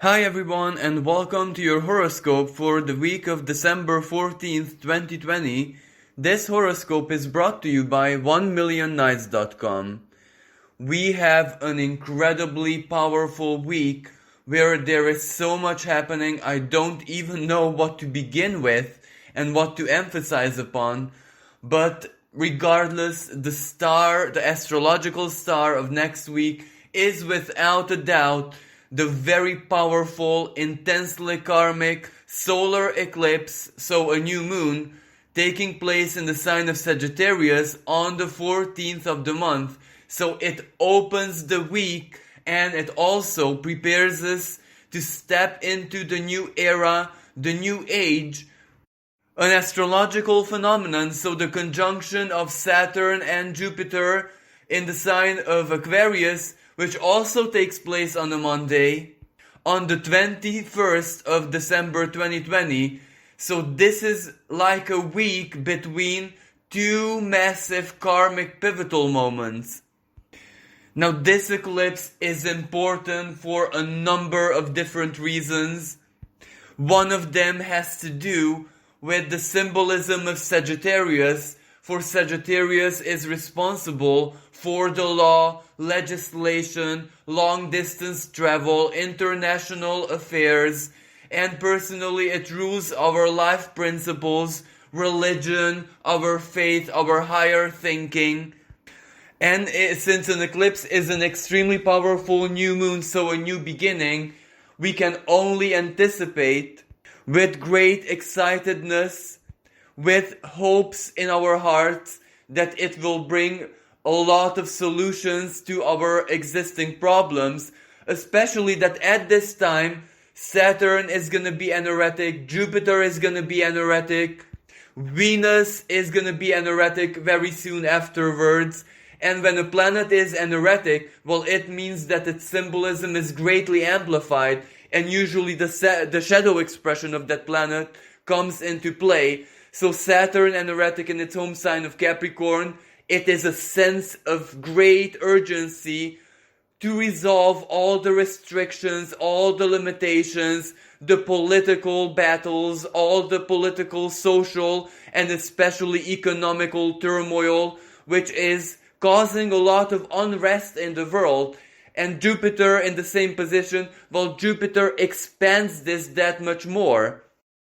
Hi everyone and welcome to your horoscope for the week of December 14th, 2020. This horoscope is brought to you by 1millionnights.com. We have an incredibly powerful week where there is so much happening I don't even know what to begin with and what to emphasize upon. But regardless, the astrological star of next week is without a doubt the very powerful, intensely karmic solar eclipse, so a new moon, taking place in the sign of Sagittarius on the 14th of the month. So it opens the week and it also prepares us to step into the new era, the new age, an astrological phenomenon. So the conjunction of Saturn and Jupiter in the sign of Aquarius, which also takes place on a Monday, on the 21st of December 2020. So this is like a week between two massive karmic pivotal moments. Now this eclipse is important for a number of different reasons. One of them has to do with the symbolism of Sagittarius, for Sagittarius is responsible for the law, legislation, long-distance travel, international affairs, and personally it rules our life principles, religion, our faith, our higher thinking. And since an eclipse is an extremely powerful new moon, so a new beginning, we can only anticipate with great excitedness, with hopes in our hearts that it will bring a lot of solutions to our existing problems, especially that at this time Saturn is going to be anoretic, Jupiter is going to be anoretic, Venus is going to be anoretic very soon afterwards. And when a planet is anoretic, well, it means that its symbolism is greatly amplified, and usually the shadow expression of that planet comes into play. So Saturn anoretic in its home sign of Capricorn, it is a sense of great urgency to resolve all the restrictions, all the limitations, the political battles, all the political, social, and especially economical turmoil, which is causing a lot of unrest in the world. And Jupiter in the same position, well, Jupiter expands this that much more.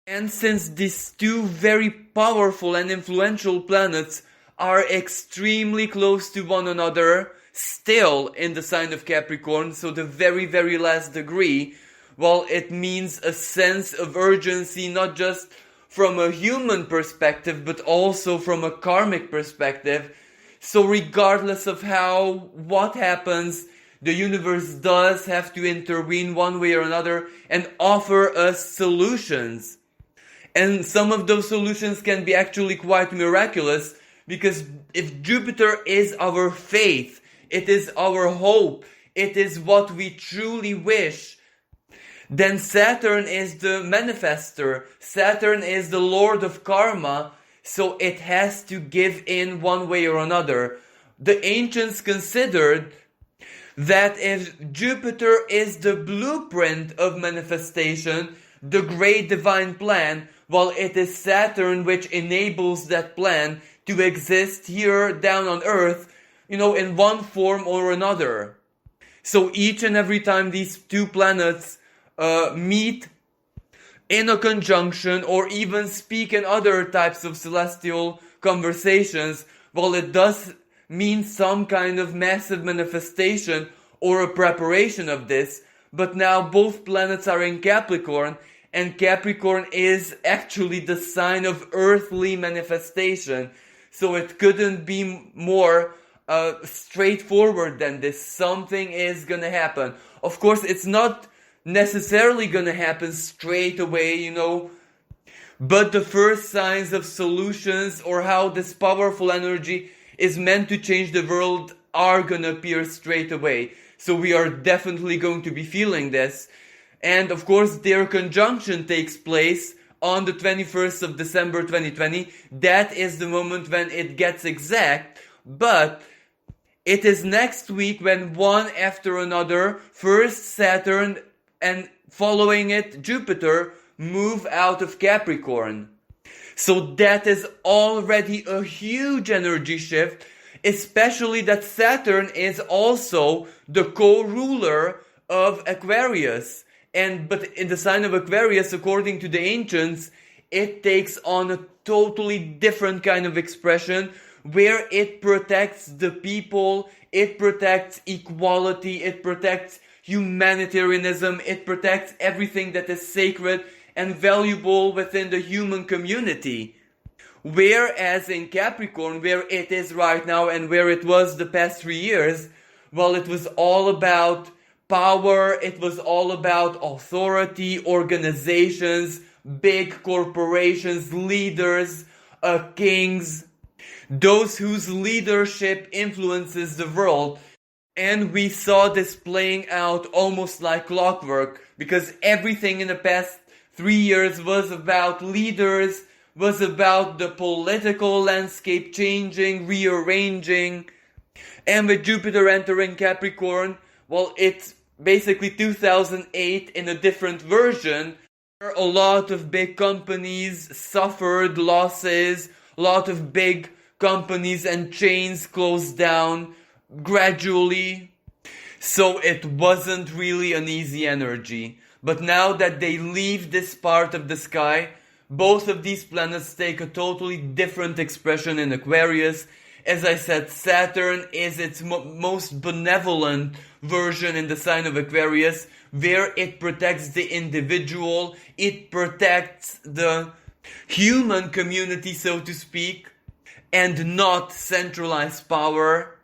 And since these two very powerful and influential planets are extremely close to one another, still in the sign of Capricorn, so the very, very last degree, well, it means a sense of urgency, not just from a human perspective, but also from a karmic perspective. So regardless of what happens, the universe does have to intervene one way or another and offer us solutions. And some of those solutions can be actually quite miraculous, because if Jupiter is our faith, it is our hope, it is what we truly wish, then Saturn is the manifester, Saturn is the lord of karma, so it has to give in one way or another. The ancients considered that if Jupiter is the blueprint of manifestation, the great divine plan, well, it is Saturn which enables that plan to exist here down on Earth, in one form or another. So each and every time these two planets meet in a conjunction or even speak in other types of celestial conversations, well, it does mean some kind of massive manifestation or a preparation of this. But now both planets are in Capricorn, and Capricorn is actually the sign of earthly manifestation. So it couldn't be more straightforward than this. Something is gonna happen. Of course, it's not necessarily gonna happen straight away, but the first signs of solutions or how this powerful energy is meant to change the world are gonna appear straight away. So we are definitely going to be feeling this. And of course, their conjunction takes place on the 21st of December 2020. That is the moment when it gets exact. But it is next week when one after another, first Saturn and following it, Jupiter, move out of Capricorn. So that is already a huge energy shift, especially that Saturn is also the co-ruler of Aquarius. But in the sign of Aquarius, according to the ancients, it takes on a totally different kind of expression where it protects the people, it protects equality, it protects humanitarianism, it protects everything that is sacred and valuable within the human community. Whereas in Capricorn, where it is right now and where it was the past 3 years, well, it was all about power, it was all about authority, organizations, big corporations, leaders, kings, those whose leadership influences the world. And we saw this playing out almost like clockwork, because everything in the past 3 years was about leaders, was about the political landscape changing, rearranging. And with Jupiter entering Capricorn, well, it's basically 2008 in a different version. A lot of big companies suffered losses, a lot of big companies and chains closed down gradually. So it wasn't really an easy energy. But now that they leave this part of the sky, both of these planets take a totally different expression in Aquarius. As I said, Saturn is its most benevolent version in the sign of Aquarius, where it protects the individual, it protects the human community, so to speak, and not centralized power.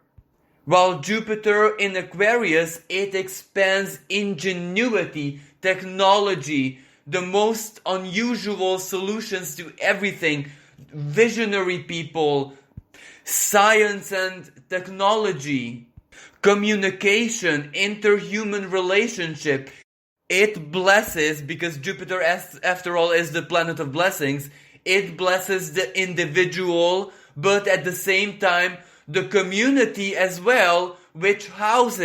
While Jupiter in Aquarius, it expands ingenuity, technology, the most unusual solutions to everything, visionary people, science and technology, communication, interhuman relationship. It blesses, because Jupiter, after all, is the planet of blessings. It blesses the individual, but at the same time, the community as well, which hosts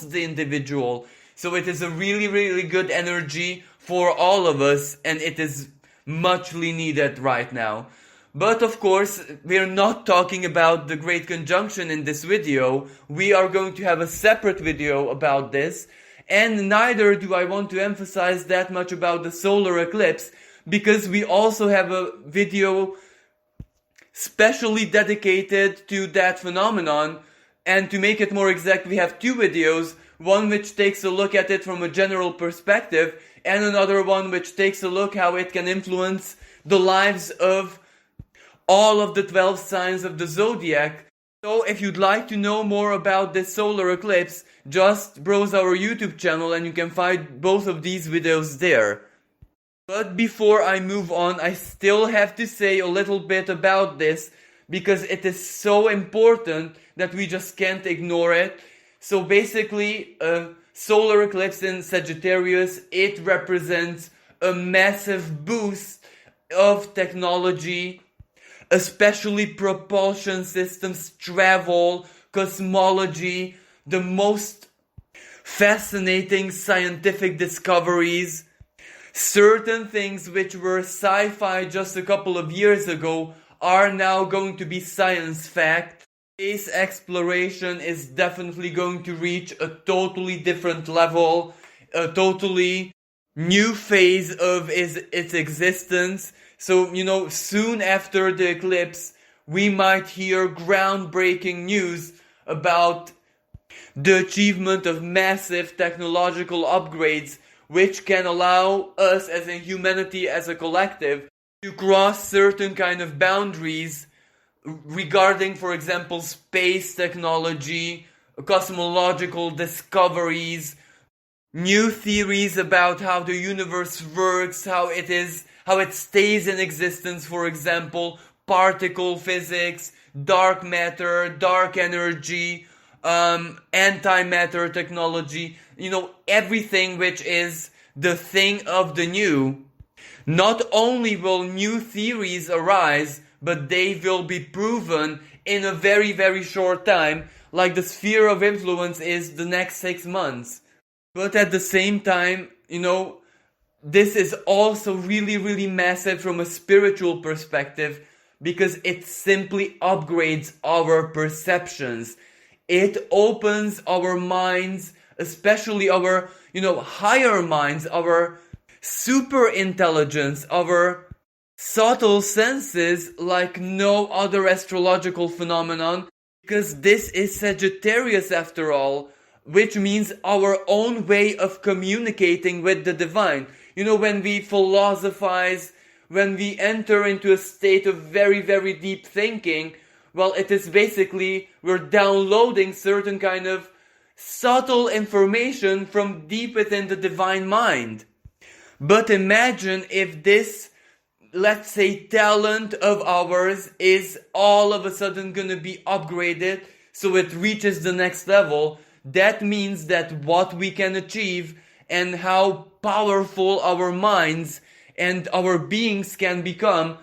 the individual. So it is a really, really good energy for all of us, and it is muchly needed right now. But of course, we're not talking about the Great Conjunction in this video. We are going to have a separate video about this, and neither do I want to emphasize that much about the solar eclipse, because we also have a video specially dedicated to that phenomenon. And to make it more exact, we have two videos, one which takes a look at it from a general perspective, and another one which takes a look how it can influence the lives of all of the 12 signs of the zodiac. So if you'd like to know more about this solar eclipse, just browse our YouTube channel and you can find both of these videos there. But before I move on, I still have to say a little bit about this, because it is so important that we just can't ignore it. So basically, a solar eclipse in Sagittarius, it represents a massive boost of technology, especially propulsion systems, travel, cosmology, the most fascinating scientific discoveries. Certain things which were sci-fi just a couple of years ago are now going to be science fact. Space exploration is definitely going to reach a totally different level, a totally new phase of its existence. So, soon after the eclipse, we might hear groundbreaking news about the achievement of massive technological upgrades, which can allow us as a humanity, as a collective, to cross certain kind of boundaries regarding, for example, space technology, cosmological discoveries, new theories about how the universe works, how it stays in existence, for example, particle physics, dark matter, dark energy, antimatter technology, everything which is the thing of the new. Not only will new theories arise, but they will be proven in a very, very short time, like the sphere of influence is the next 6 months. But at the same time, this is also really, really massive from a spiritual perspective, because it simply upgrades our perceptions. It opens our minds, especially our, higher minds, our super intelligence, our subtle senses, like no other astrological phenomenon, because this is Sagittarius after all, which means our own way of communicating with the divine. When we philosophize, when we enter into a state of very, very deep thinking, well, it is basically we're downloading certain kind of subtle information from deep within the divine mind. But imagine if this, let's say, talent of ours is all of a sudden gonna be upgraded so it reaches the next level. That means that what we can achieve and how powerful our minds and our beings can become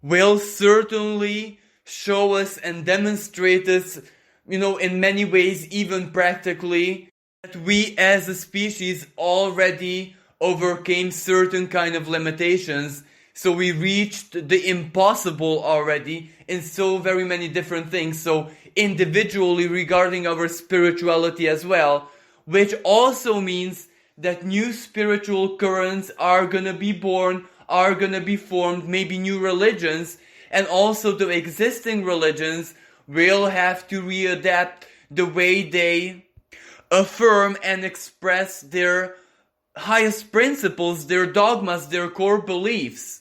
will certainly show us and demonstrate us, in many ways, even practically, that we as a species already overcame certain kind of limitations. So we reached the impossible already in so very many different things. So individually regarding our spirituality as well, which also means that new spiritual currents are gonna be born, are gonna be formed, maybe new religions, and also the existing religions will have to readapt the way they affirm and express their highest principles, their dogmas, their core beliefs.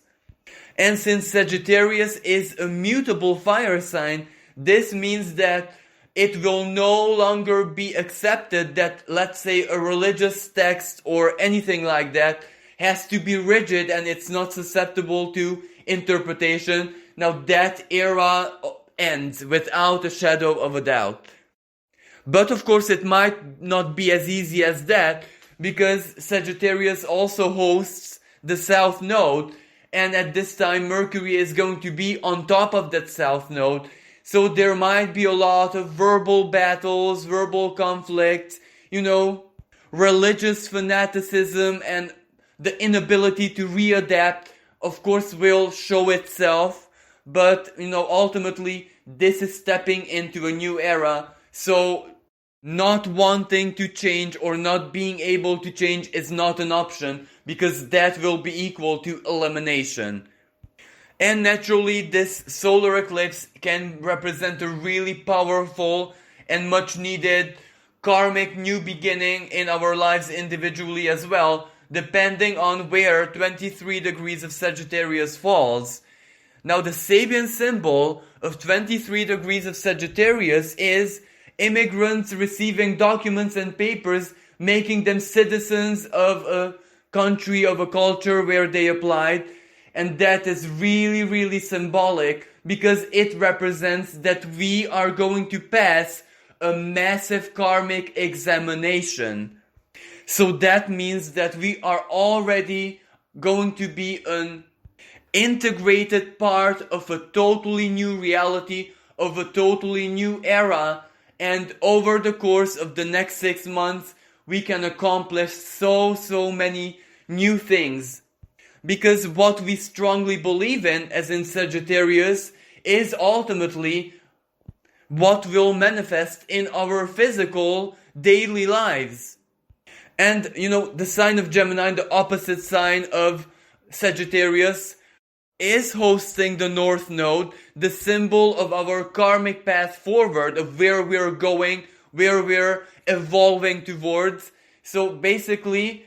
And since Sagittarius is a mutable fire sign, this means that it will no longer be accepted that, let's say, a religious text or anything like that has to be rigid and it's not susceptible to interpretation. Now that era ends without a shadow of a doubt. But of course it might not be as easy as that, because Sagittarius also hosts the South Node, and at this time Mercury is going to be on top of that South Node. So there might be a lot of verbal battles, verbal conflicts, religious fanaticism, and the inability to readapt, of course, will show itself. But, ultimately, this is stepping into a new era. So not wanting to change or not being able to change is not an option, because that will be equal to elimination. And naturally, this solar eclipse can represent a really powerful and much needed karmic new beginning in our lives individually as well, depending on where 23 degrees of Sagittarius falls. Now, the Sabian symbol of 23 degrees of Sagittarius is immigrants receiving documents and papers, making them citizens of a country, of a culture where they applied. And that is really, really symbolic, because it represents that we are going to pass a massive karmic examination. So that means that we are already going to be an integrated part of a totally new reality, of a totally new era. And over the course of the next 6 months, we can accomplish so many new things. Because what we strongly believe in, as in Sagittarius, is ultimately what will manifest in our physical daily lives. And, the sign of Gemini, the opposite sign of Sagittarius, is hosting the North Node, the symbol of our karmic path forward, of where we're going, where we're evolving towards. So basically,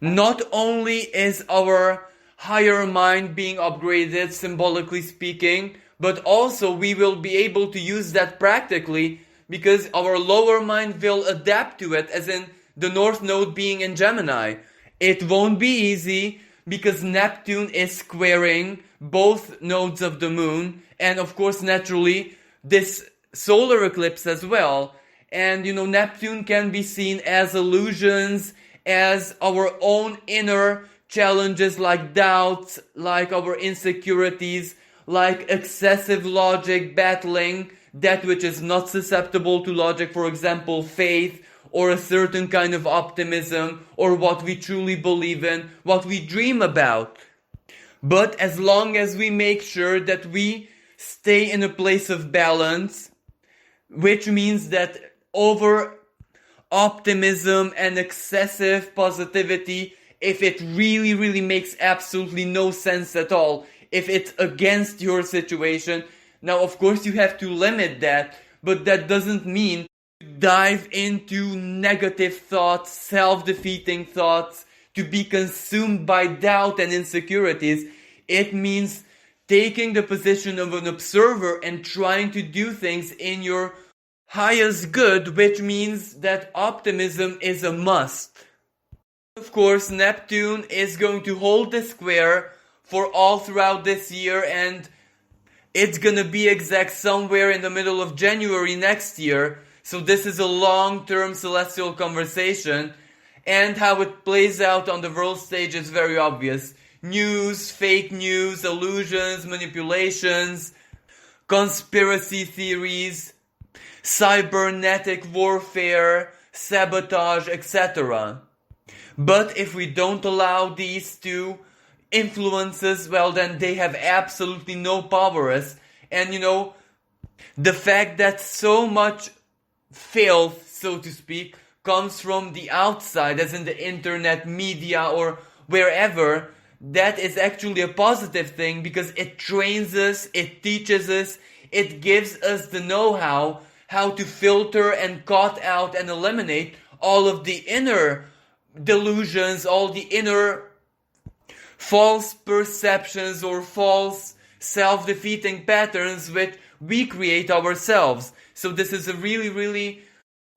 not only is our higher mind being upgraded, symbolically speaking, but also we will be able to use that practically, because our lower mind will adapt to it, as in the North Node being in Gemini. It won't be easy, because Neptune is squaring both nodes of the moon, and of course, naturally, this solar eclipse as well. And, Neptune can be seen as illusions, as our own inner challenges, like doubts, like our insecurities, like excessive logic battling that which is not susceptible to logic, for example, faith or a certain kind of optimism, or what we truly believe in, what we dream about. But as long as we make sure that we stay in a place of balance, which means that over optimism and excessive positivity, if it really, really makes absolutely no sense at all, if it's against your situation, now of course you have to limit that, but that doesn't mean dive into negative thoughts, self-defeating thoughts, to be consumed by doubt and insecurities. It means taking the position of an observer and trying to do things in your highest good, which means that optimism is a must. Of course, Neptune is going to hold the square for all throughout this year, and it's gonna be exact somewhere in the middle of January next year. So this is a long-term celestial conversation, and how it plays out on the world stage is very obvious. News, fake news, illusions, manipulations, conspiracy theories, cybernetic warfare, sabotage, etc. But if we don't allow these two influences, well, then they have absolutely no power. And the fact that so much filth, so to speak, comes from the outside, as in the internet, media, or wherever, that is actually a positive thing, because it trains us, it teaches us, it gives us the know-how, how to filter and cut out and eliminate all of the inner delusions, all the inner false perceptions or false self-defeating patterns which we create ourselves. So this is a really, really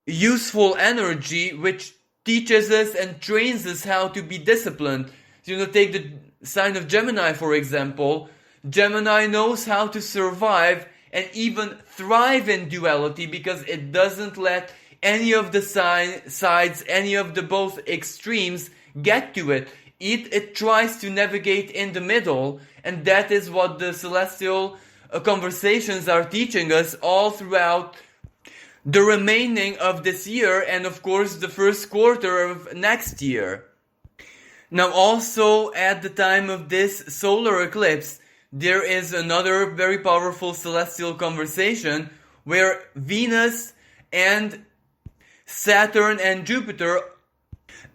useful energy which teaches us and trains us how to be disciplined. Take the sign of Gemini, for example. Gemini knows how to survive and even thrive in duality, because it doesn't let any of the sides, any of the both extremes get to it. It tries to navigate in the middle, and that is what the celestial conversations are teaching us all throughout the remaining of this year, and of course the first quarter of next year. Now also at the time of this solar eclipse, there is another very powerful celestial conversation where Venus and Saturn and Jupiter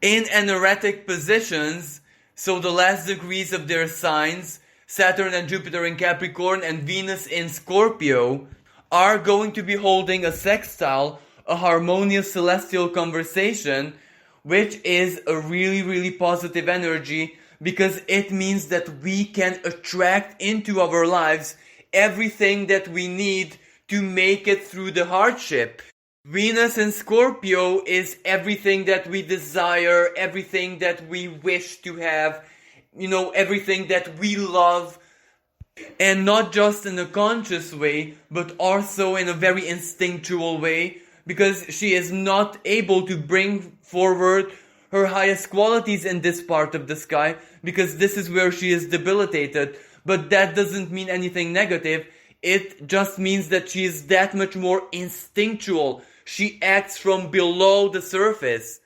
in anaretic positions, so the last degrees of their signs, Saturn and Jupiter in Capricorn and Venus in Scorpio, are going to be holding a sextile, a harmonious celestial conversation, which is a really, really positive energy, because it means that we can attract into our lives everything that we need to make it through the hardship. Venus in Scorpio is everything that we desire, everything that we wish to have, everything that we love, and not just in a conscious way, but also in a very instinctual way, because she is not able to bring forward her highest qualities in this part of the sky, because this is where she is debilitated. But that doesn't mean anything negative. It just means that she is that much more instinctual. She acts from below the surface.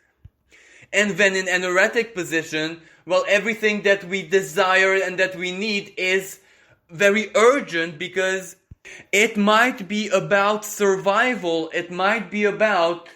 And when in anaretic position, well, everything that we desire and that we need is very urgent, because it might be about survival. It might be about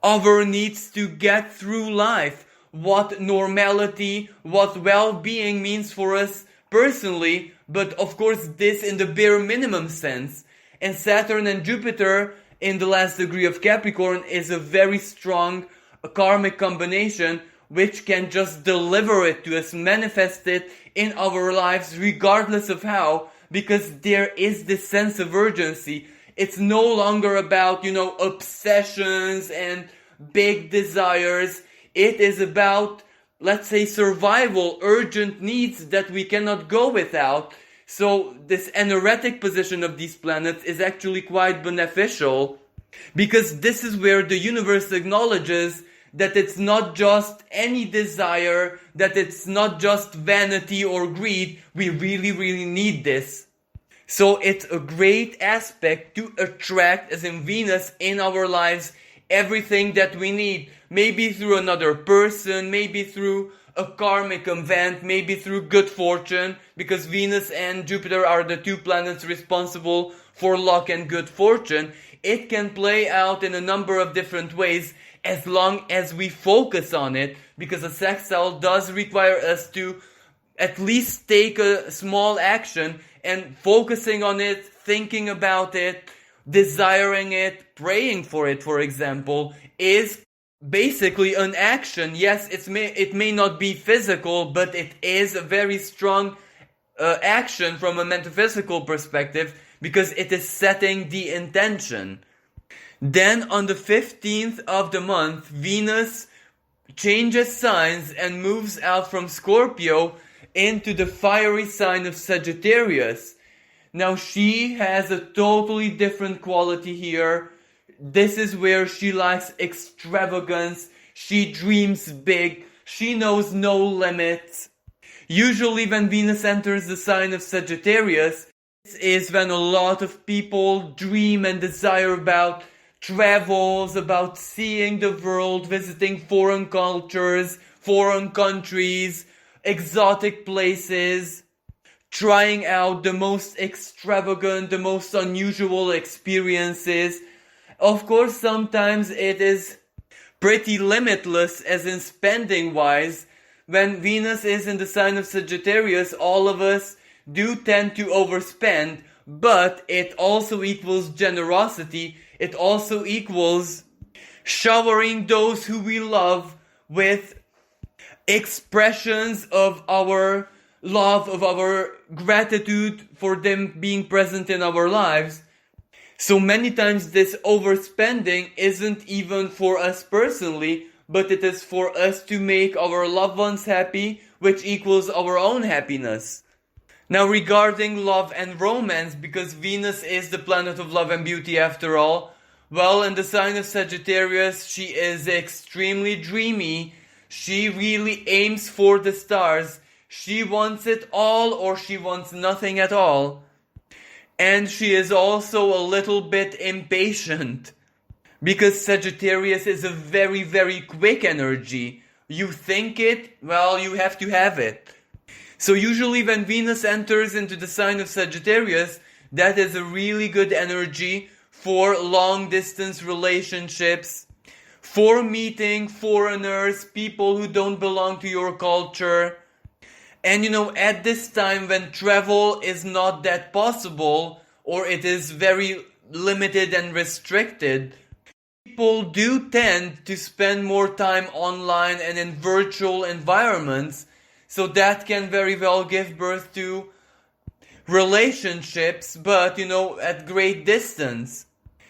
our needs to get through life, what normality, what well-being means for us personally, but of course this in the bare minimum sense. And Saturn and Jupiter in the last degree of Capricorn is a very strong karmic combination which can just deliver it to us, manifest it in our lives regardless of how, because there is this sense of urgency. It's no longer about, obsessions and big desires. It is about, let's say, survival, urgent needs that we cannot go without. So this anaretic position of these planets is actually quite beneficial, because this is where the universe acknowledges that it's not just any desire, that it's not just vanity or greed. We really, really need this. So it's a great aspect to attract, as in Venus in our lives, everything that we need. Maybe through another person, maybe through a karmic event, maybe through good fortune, because Venus and Jupiter are the two planets responsible for luck and good fortune. It can play out in a number of different ways as long as we focus on it, because a sextile does require us to at least take a small action, and focusing on it, thinking about it, desiring it, praying for it, for example, is basically an action. Yes, it may not be physical, but it is a very strong action from a metaphysical perspective, because it is setting the intention. Then on the 15th of the month, Venus changes signs and moves out from Scorpio into the fiery sign of Sagittarius. Now she has a totally different quality here. This is where she likes extravagance, she dreams big, she knows no limits. Usually when Venus enters the sign of Sagittarius, this is when a lot of people dream and desire about travels, about seeing the world, visiting foreign cultures, foreign countries, exotic places, trying out the most extravagant, the most unusual experiences. Of course, sometimes it is pretty limitless, as in spending wise. When Venus is in the sign of Sagittarius, all of us do tend to overspend, but it also equals generosity. It also equals showering those who we love with expressions of our love, of our gratitude for them being present in our lives. So many times this overspending isn't even for us personally, but it is for us to make our loved ones happy, which equals our own happiness. Now regarding love and romance, because Venus is the planet of love and beauty after all, well, in the sign of Sagittarius, she is extremely dreamy. She really aims for the stars. She wants it all, or she wants nothing at all. And she is also a little bit impatient, because Sagittarius is a very, very quick energy. You think it, well, you have to have it. So usually when Venus enters into the sign of Sagittarius, that is a really good energy for long distance relationships, for meeting foreigners, people who don't belong to your culture. And at this time when travel is not that possible, or it is very limited and restricted, people do tend to spend more time online and in virtual environments. So that can very well give birth to relationships, but at great distance.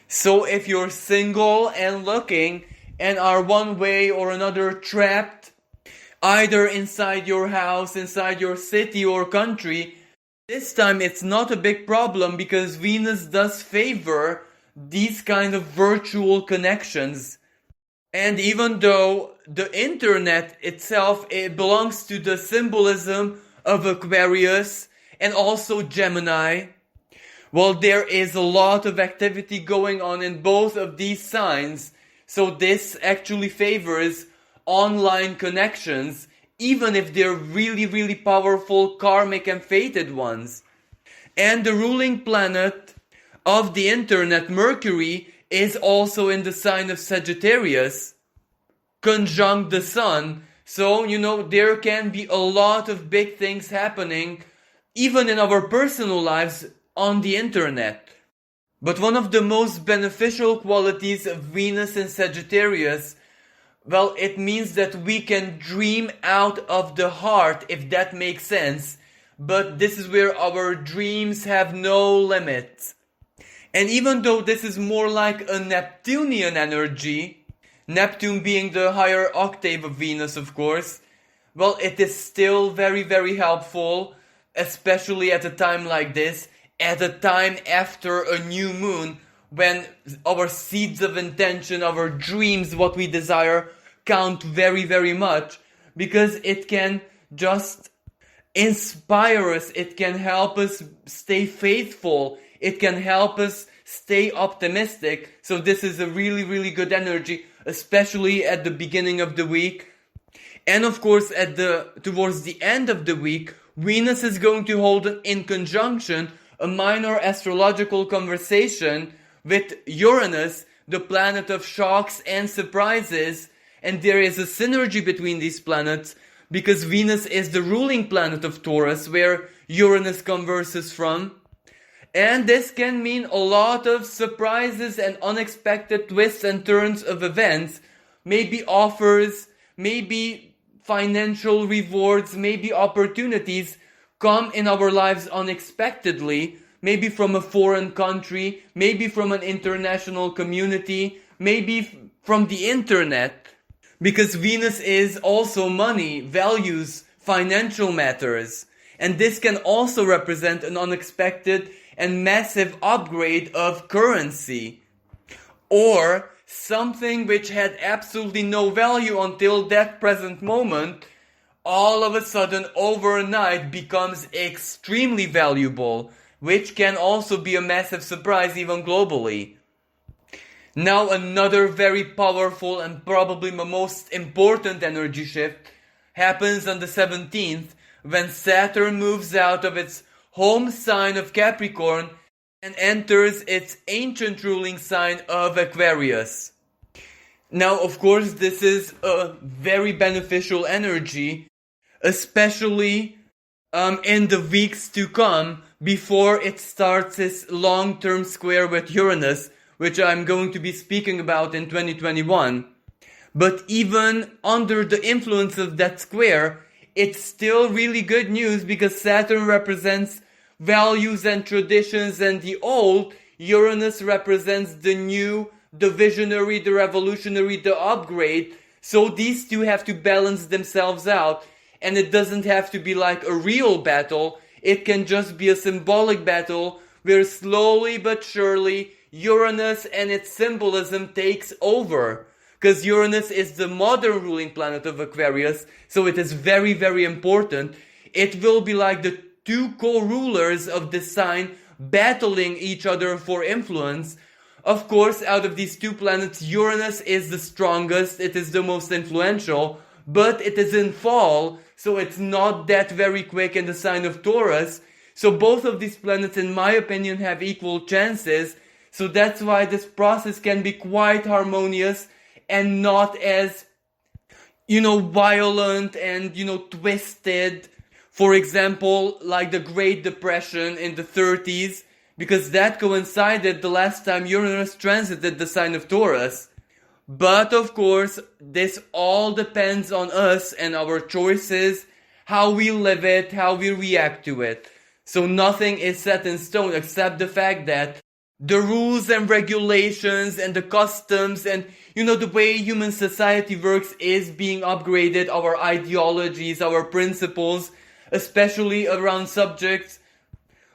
So if you're single and looking and are one way or another trapped, either inside your house, inside your city or country, this time it's not a big problem, because Venus does favor these kind of virtual connections. And even though the internet itself, it belongs to the symbolism of Aquarius and also Gemini, well, there is a lot of activity going on in both of these signs. So this actually favors online connections, even if they're really, really powerful, karmic and fated ones. And the ruling planet of the internet, Mercury, is also in the sign of Sagittarius, conjunct the sun. So, there can be a lot of big things happening, even in our personal lives, on the internet. But one of the most beneficial qualities of Venus in Sagittarius, well, it means that we can dream out of the heart, if that makes sense. But this is where our dreams have no limits. And even though this is more like a Neptunian energy, Neptune being the higher octave of Venus, of course, well, it is still very, very helpful, especially at a time like this, at a time after a new moon, when our seeds of intention, our dreams, what we desire, count very, very much, because it can just inspire us, it can help us stay faithful, it can help us stay optimistic. So this is a really, really good energy, especially at the beginning of the week. And of course, towards the end of the week, Venus is going to hold in conjunction a minor astrological conversation with Uranus, the planet of shocks and surprises. And there is a synergy between these planets because Venus is the ruling planet of Taurus, where Uranus converses from. And this can mean a lot of surprises and unexpected twists and turns of events, maybe offers, maybe financial rewards, maybe opportunities come in our lives unexpectedly, maybe from a foreign country, maybe from an international community, maybe from the internet. Because Venus is also money, values, financial matters. And this can also represent an unexpected and massive upgrade of currency. Or something which had absolutely no value until that present moment, all of a sudden overnight becomes extremely valuable, which can also be a massive surprise even globally. Now another very powerful and probably the most important energy shift happens on the 17th, when Saturn moves out of its home sign of Capricorn and enters its ancient ruling sign of Aquarius. Now, of course, this is a very beneficial energy, especially in the weeks to come before it starts its long-term square with Uranus, which I'm going to be speaking about in 2021. But even under the influence of that square, it's still really good news because Saturn represents values and traditions and the old, Uranus represents the new, the visionary, the revolutionary, the upgrade. So these two have to balance themselves out, and it doesn't have to be like a real battle. It can just be a symbolic battle where slowly but surely Uranus and its symbolism takes over. Because Uranus is the modern ruling planet of Aquarius, so it is very, very important. It will be like the two co-rulers of the sign battling each other for influence. Of course, out of these two planets, Uranus is the strongest, it is the most influential, but it is in fall, so it's not that very quick in the sign of Taurus. So both of these planets, in my opinion, have equal chances. So that's why this process can be quite harmonious and not as, violent and, twisted. For example, like the Great Depression in the 30s, because that coincided the last time Uranus transited the sign of Taurus. But of course, this all depends on us and our choices, how we live it, how we react to it. So nothing is set in stone except the fact that the rules and regulations and the customs and, the way human society works is being upgraded, our ideologies, our principles, especially around subjects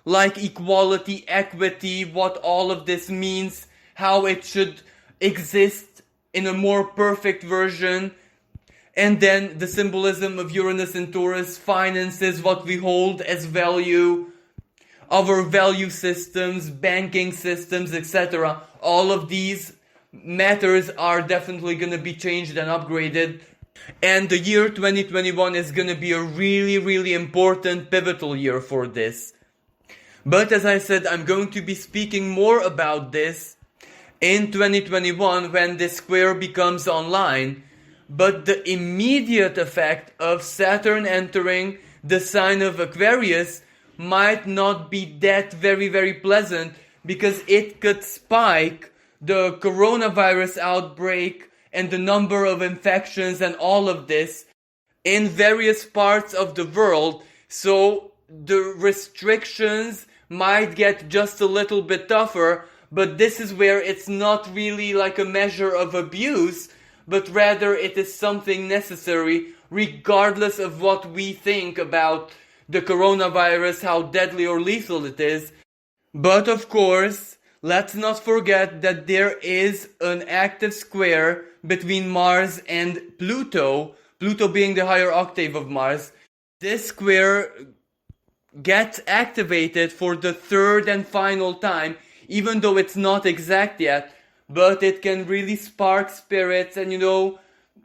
like equality, equity, what all of this means, how it should exist in a more perfect version. And then the symbolism of Uranus and Taurus, finances, what we hold as value, our value systems, banking systems, etc. All of these matters are definitely going to be changed and upgraded. And the year 2021 is going to be a really, really important pivotal year for this. But as I said, I'm going to be speaking more about this in 2021 when this square becomes online. But the immediate effect of Saturn entering the sign of Aquarius might not be that very, very pleasant, because it could spike the coronavirus outbreak and the number of infections and all of this in various parts of the world. So the restrictions might get just a little bit tougher, but this is where it's not really like a measure of abuse, but rather it is something necessary regardless of what we think about the coronavirus, how deadly or lethal it is. But of course, let's not forget that there is an active square between Mars and Pluto, Pluto being the higher octave of Mars. This square gets activated for the third and final time even though it's not exact yet, but it can really spark spirits. And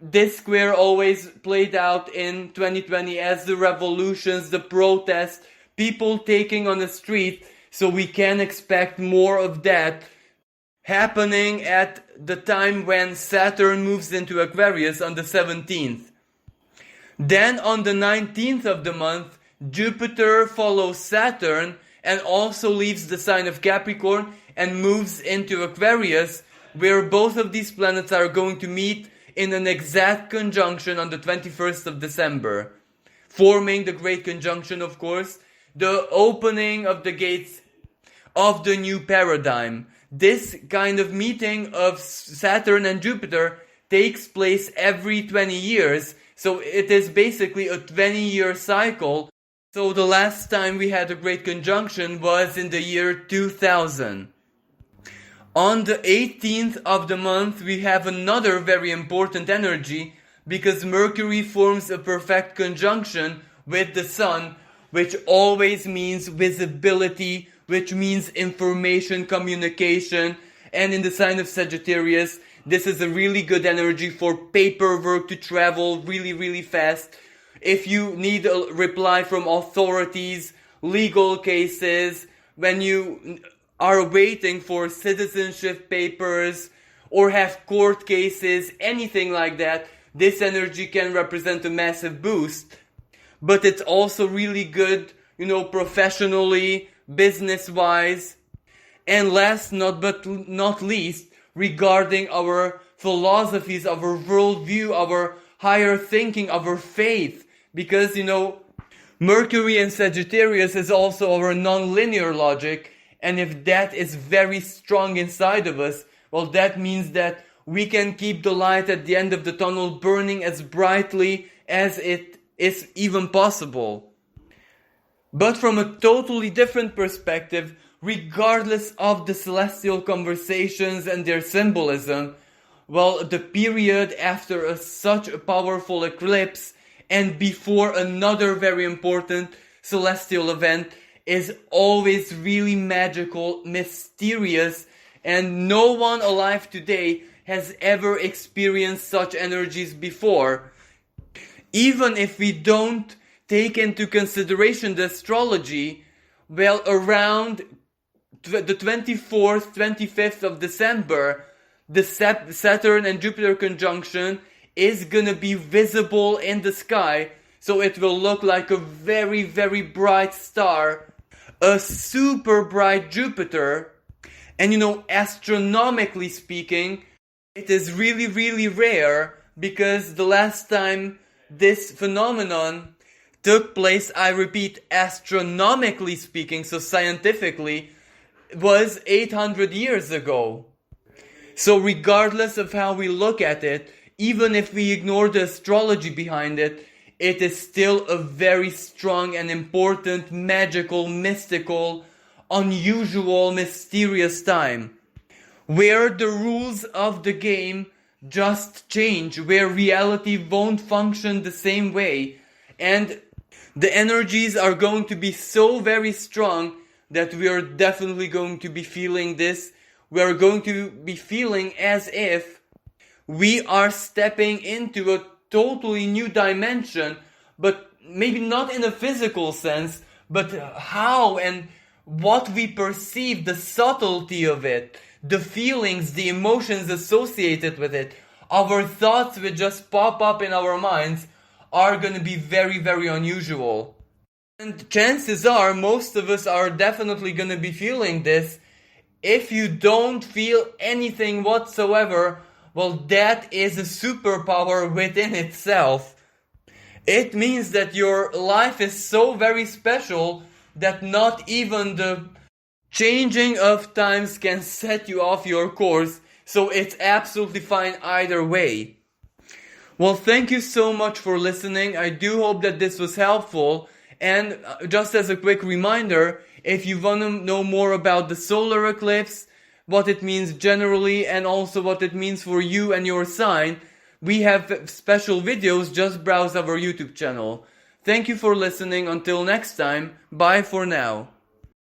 this square always played out in 2020 as the revolutions, the protests, people taking on the street. So we can expect more of that happening at the time when Saturn moves into Aquarius on the 17th. Then on the 19th of the month, Jupiter follows Saturn and also leaves the sign of Capricorn and moves into Aquarius, where both of these planets are going to meet in an exact conjunction on the 21st of December, forming the Great Conjunction, of course, the opening of the gates of the new paradigm. This kind of meeting of Saturn and Jupiter takes place every 20 years, so it is basically a 20-year cycle. So the last time we had a Great Conjunction was in the year 2000. On the 18th of the month, we have another very important energy, because Mercury forms a perfect conjunction with the Sun, which always means visibility, which means information, communication. And in the sign of Sagittarius, this is a really good energy for paperwork to travel really, really fast. If you need a reply from authorities, legal cases, when you are waiting for citizenship papers or have court cases, anything like that, this energy can represent a massive boost. But it's also really good, professionally, business-wise. And last but not least, regarding our philosophies, our worldview, our higher thinking, our faith. Because, Mercury in Sagittarius is also our non-linear logic. And if that is very strong inside of us, well, that means that we can keep the light at the end of the tunnel burning as brightly as it is even possible. But from a totally different perspective, regardless of the celestial conversations and their symbolism, well, the period after such a powerful eclipse and before another very important celestial event is always really magical, mysterious, and no one alive today has ever experienced such energies before. Even if we don't take into consideration the astrology, well, around the 24th, 25th of December, the Saturn and Jupiter conjunction is gonna be visible in the sky, so it will look like a very, very bright star, a super bright Jupiter. And astronomically speaking, it is really, really rare, because the last time this phenomenon took place, I repeat, astronomically speaking, so scientifically, was 800 years ago. So regardless of how we look at it, even if we ignore the astrology behind it, it is still a very strong and important, magical, mystical, unusual, mysterious time, where the rules of the game just change, where reality won't function the same way, and the energies are going to be so very strong that we are definitely going to be feeling this. We are going to be feeling as if we are stepping into a totally new dimension, but maybe not in a physical sense, but how and what we perceive, the subtlety of it, the feelings, the emotions associated with it, our thoughts which just pop up in our minds are going to be very, very unusual. And chances are most of us are definitely going to be feeling this. If you don't feel anything whatsoever, well, that is a superpower within itself. It means that your life is so very special that not even the changing of times can set you off your course, so it's absolutely fine either way. Well, thank you so much for listening. I do hope that this was helpful. And just as a quick reminder, if you want to know more about the solar eclipse, what it means generally, and also what it means for you and your sign, we have special videos. Just browse our YouTube channel. Thank you for listening. Until next time, bye for now.